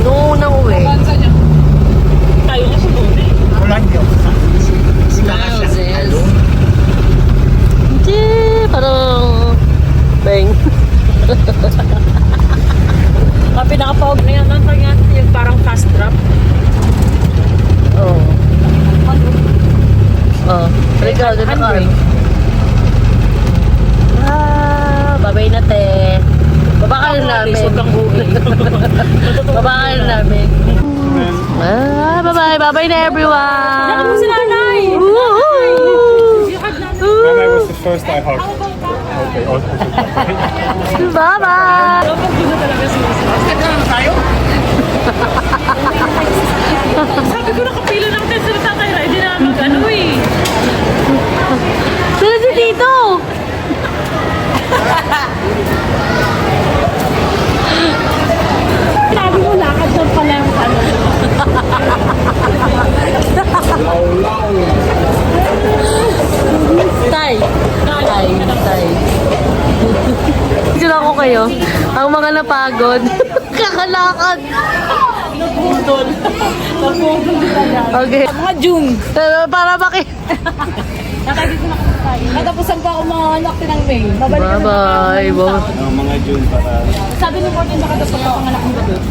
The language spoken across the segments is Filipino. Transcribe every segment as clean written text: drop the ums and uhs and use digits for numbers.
Noong unang uwi. Tayo na sumunod eh. Hindi, parang bang. Pinakapawag na yan. Ano yan? Yung parang fast trap. Oo. Oh, ikaw, dito ka. Babay na te. Baba ka na namin. Baba ka na namin. Bye-bye. Bye-bye na everyone. Nakita mo si nanay. Mama was the first I hugged. Okay, Bye-bye. Sabi ko nakapila ng test sa tatay Ray. Hindi na mag-ano eh. Sino si Tito? Sabi mo lakad doon pala yung ano. Tay. Sila ko kayo. Ang mga napagod. Kakalakad. Napudol. Napudol talaga. Okay. Mga June. Para bakit? Nakagit na ako tayo. Natapusan pa ako mga anak ng May. Babalik ka na Bye-bye. mga June para... Sabi ni Morten nakatapos pa ang anak mo doon.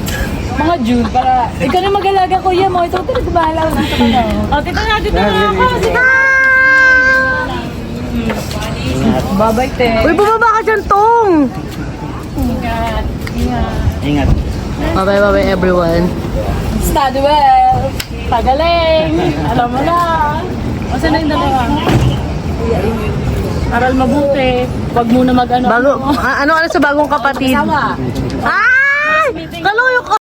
Mga June para... Ikaw na mag-alaga kuya mo. Ito ko nagbahala ako sa kanya. O, tita na. Tita na ako. Tita. Babay, te. Uy, bumaba ka dyan, Tong! Ingat. Ingat. Ingat. Bye-bye everyone. Study well. Pagaling. Alam mo na. O, saan na yung dalawa? Aral mabuti. Huwag muna mag-ano. Ano sa bagong kapatid? Kasama. Ay! Kaluyo ko!